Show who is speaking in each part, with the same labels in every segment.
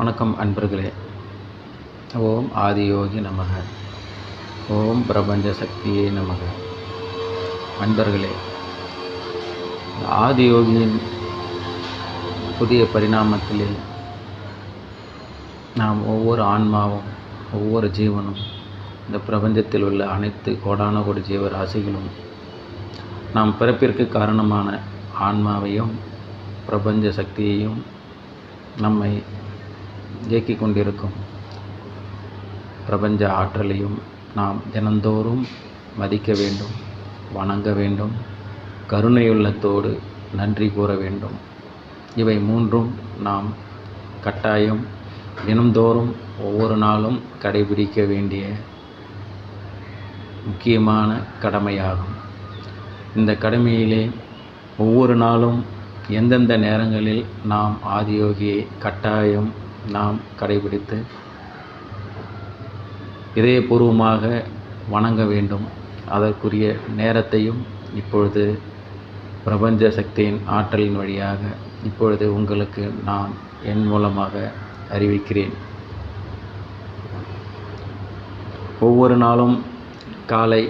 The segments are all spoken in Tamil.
Speaker 1: வணக்கம் அன்பர்களே. ஓம் ஆதியோகி நமக. ஓம் பிரபஞ்ச சக்தியே நமக. அன்பர்களே, ஆதியோகியின் புதிய பரிணாமத்திலே நாம் ஒவ்வொரு ஆன்மாவும், ஒவ்வொரு ஜீவனும், இந்த பிரபஞ்சத்தில் உள்ள அனைத்து கோடான கோடி ஜீவராசிகளும் நாம் பிறப்பிற்கு காரணமான ஆன்மாவையும் பிரபஞ்ச சக்தியையும் நம்மை இயக்கிக் கொண்டிருக்கும் பிரபஞ்ச ஆற்றலையும் நாம் தினந்தோறும் மதிக்க வேண்டும், வணங்க வேண்டும், கருணையுள்ளத்தோடு நன்றி கூற வேண்டும். இவை மூன்றும் நாம் கட்டாயம் தினந்தோறும் ஒவ்வொரு நாளும் கடைபிடிக்க வேண்டிய முக்கியமான கடமையாகும். இந்த கடமையிலே ஒவ்வொரு நாளும் எந்தெந்த நேரங்களில் நாம் ஆதியோகியை கட்டாயம் நாம் கடைபிடித்து இதயபூர்வமாக வணங்க வேண்டும். அதற்குரிய நேரத்தையும் இப்பொழுது பிரபஞ்ச சக்தியின் ஆற்றலின் வழியாக இப்பொழுது உங்களுக்கு நான் என் மூலமாக அறிவிக்கிறேன். ஒவ்வொரு நாளும் காலை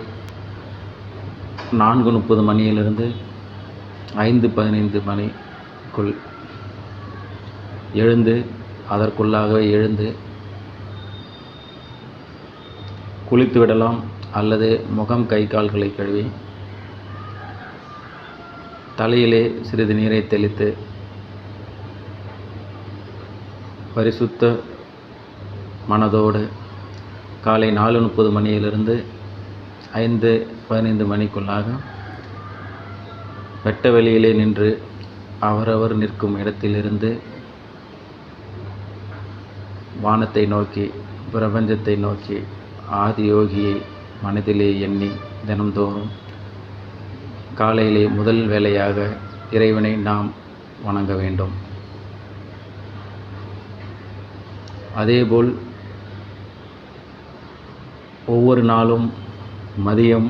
Speaker 1: 4:30 மணியிலிருந்து 5:15 மணிக்குள் எழுந்து அதற்குள்ளாகவே எழுந்து குளித்து விடலாம். அல்லது முகம் கை கால்களை கழுவி தலையிலே சிறிது நீரை தெளித்து பரிசுத்த மனதோடு காலை 4:30 மணியிலிருந்து 5:15 மணிக்குள்ளாக வெட்ட வெளியிலே நின்று அவரவர் நிற்கும் இடத்திலிருந்து வானத்தை நோக்கி, பிரபஞ்சத்தை நோக்கி ஆதியோகியை மனதிலே எண்ணி தினந்தோறும் காலையிலே முதல் வேளையாக இறைவனை நாம் வணங்க வேண்டும். அதேபோல் ஒவ்வொரு நாளும் மதியம்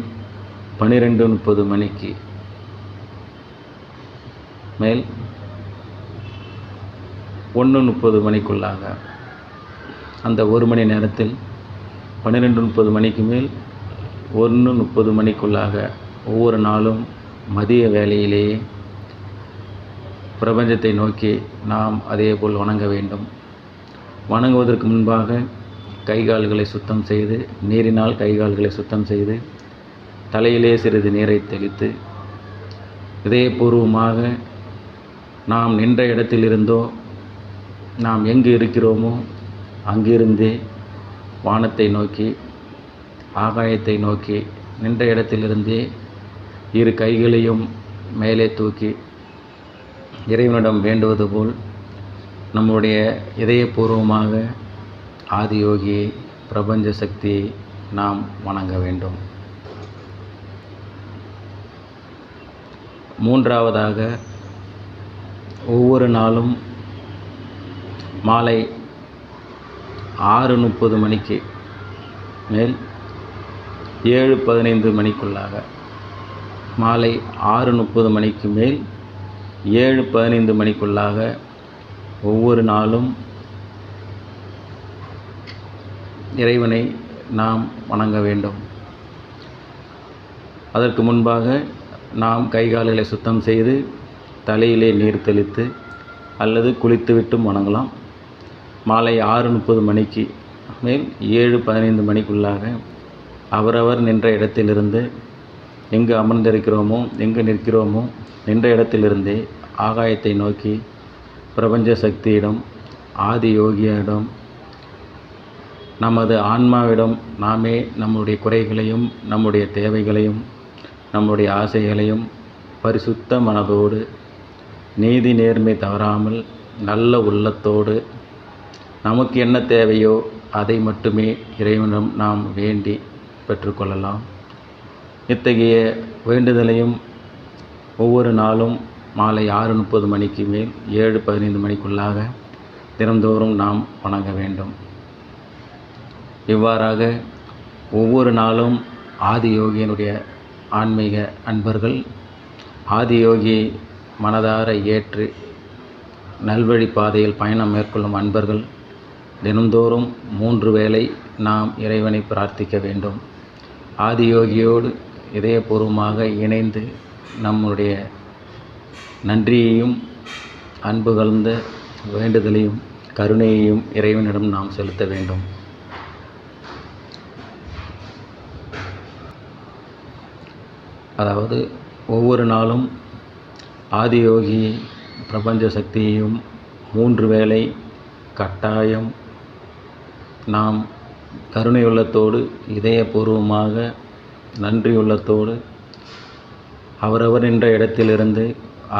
Speaker 1: 12:30 மணிக்கு மேல் 1:30 மணிக்குள்ளாக அந்த ஒரு மணி நேரத்தில் 12:30 மணிக்கு மேல் 1:30 மணிக்குள்ளாக ஒவ்வொரு நாளும் மதிய வேளையிலேயே பிரபஞ்சத்தை நோக்கி நாம் அதேபோல் வணங்க வேண்டும். வணங்குவதற்கு முன்பாக கைகால்களை சுத்தம் செய்து, நீரினால் கைகால்களை சுத்தம் செய்து தலையிலே சிறிது நீரை தெளித்து இதயபூர்வமாக நாம் நின்ற இடத்திலிருந்தோ, நாம் எங்கு இருக்கிறோமோ அங்கிருந்தே வானத்தை நோக்கி, ஆகாயத்தை நோக்கி நின்ற இடத்திலிருந்தே இரு கைகளையும் மேலே தூக்கி இறைவனிடம் வேண்டுவது போல் நம்முடைய இதயபூர்வமாக ஆதியோகியை, பிரபஞ்ச சக்தியை நாம் வணங்க வேண்டும். மூன்றாவதாக ஒவ்வொரு நாளும் மாலை 6:30 மணிக்கு மேல் 7:15 மணிக்குள்ளாக, மாலை 6:30 மணிக்கு மேல் 7:15 மணிக்குள்ளாக ஒவ்வொரு நாளும் இறைவனை நாம் வணங்க வேண்டும். அதற்கு முன்பாக நாம் கைகால்களை சுத்தம் செய்து தலையிலே நீர் தெளித்து அல்லது குளித்துவிட்டும் வணங்கலாம். மாலை 6:30 மணிக்கு மேல் 7:15 மணிக்குள்ளாக அவரவர் நின்ற இடத்திலிருந்து, எங்கு அமர்ந்திருக்கிறோமோ, எங்கு நிற்கிறோமோ நின்ற இடத்திலிருந்தே ஆகாயத்தை நோக்கி பிரபஞ்ச சக்தியிடம், ஆதி யோகியிடம், நமது ஆன்மாவிடம் நாமே நம்முடைய குறைகளையும், நம்முடைய தேவைகளையும், நம்முடைய ஆசைகளையும் பரிசுத்த மனதோடு, நீதி நேர்மை தவறாமல் நல்ல உள்ளத்தோடு நமக்கு என்ன தேவையோ அதை மட்டுமே இறைவனிடம் நாம் வேண்டி பெற்றுக்கொள்ளலாம். இத்தகைய வேண்டுதலையும் ஒவ்வொரு நாளும் மாலை 6:30 மணிக்கு மேல் 7:15 மணிக்குள்ளாக தினந்தோறும் நாம் வணங்க வேண்டும். இவ்வாறாக ஒவ்வொரு நாளும் ஆதியோகியினுடைய ஆன்மீக அன்பர்கள் ஆதியோகியை மனதார ஏற்று நல்வழி பாதையில் பயணம் மேற்கொள்ளும் அன்பர்கள் தினந்தோறும் 3 வேளை நாம் இறைவனை பிரார்த்திக்க வேண்டும். ஆதியோகியோடு இதயபூர்வமாக இணைந்து நம்முடைய நன்றியையும் அன்பு கலந்த வேண்டுதலையும் கருணையையும் இறைவனிடம் நாம் செலுத்த வேண்டும். அதாவது ஒவ்வொரு நாளும் ஆதியோகி பிரபஞ்ச சக்தியையும் 3 வேளை கட்டாயம் நாம் கருணையுள்ளத்தோடு இதயபூர்வமாக நன்றியுள்ளத்தோடு அவரவர் என்ற இடத்திலிருந்து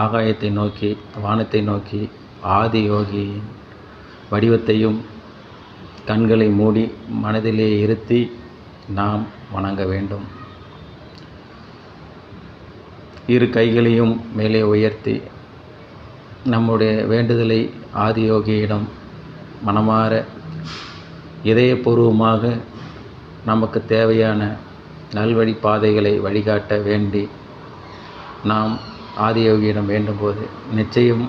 Speaker 1: ஆகாயத்தை நோக்கி வானத்தை நோக்கி ஆதியோகியின் வடிவத்தையும் கண்களை மூடி மனதிலே இருத்தி நாம் வணங்க வேண்டும். 2 கைகளையும் மேலே உயர்த்தி நம்முடைய வேண்டுதலை ஆதியோகியிடம் மனமாற இதயபூர்வமாக நமக்கு தேவையான நல்வழி பாதைகளை வழிகாட்ட வேண்டி நாம் ஆதியோகியிடம் வேண்டும்போது நிச்சயம்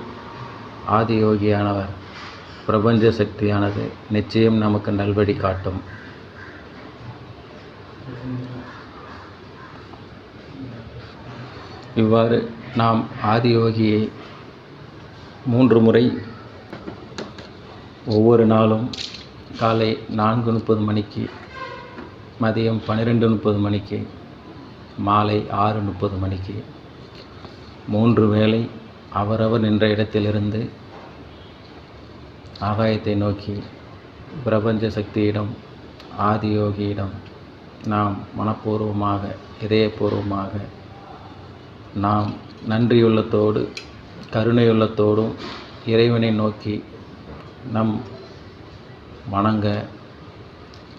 Speaker 1: ஆதியோகியானவர் பிரபஞ்ச சக்தியானது நிச்சயம் நமக்கு நல்வழி காட்டும். இவ்வாறு நாம் ஆதியோகியை 3 முறை ஒவ்வொரு நாளும் காலை 4:30 மணிக்கு, மதியம் 12:30 மணிக்கு, மாலை 6:30 மணிக்கு 3 வேளை அவரவர் நின்ற இடத்திலிருந்து ஆகாயத்தை நோக்கி பிரபஞ்ச சக்தியிடம் ஆதியோகியிடம் நாம் மனப்பூர்வமாக இதயபூர்வமாக நாம் நன்றியுள்ளத்தோடு கருணையுள்ளத்தோடும் இறைவனை நோக்கி நம் வணங்க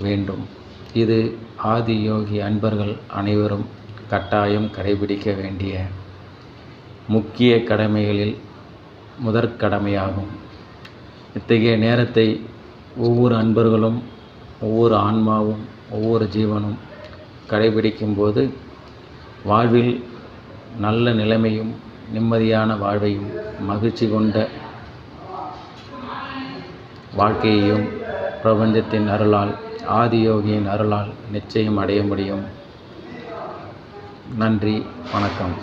Speaker 1: வேண்டும். இது ஆதியோகி அன்பர்கள் அனைவரும் கட்டாயம் கடைபிடிக்க வேண்டிய முக்கிய கடமைகளில் முதற்கடமையாகும். இத்தகைய நேரத்தை ஒவ்வொரு அன்பர்களும் ஒவ்வொரு ஆன்மாவும் ஒவ்வொரு ஜீவனும் கடைபிடிக்கும்போது வாழ்வில் நல்ல நிலைமையும் நிம்மதியான வாழ்வையும் மகிழ்ச்சி கொண்ட வாழ்க்கையையும் பிரபஞ்சத்தின் அருளால் ஆதியோகியின் அருளால் நிச்சயம் அடைய முடியும். நன்றி, வணக்கம்.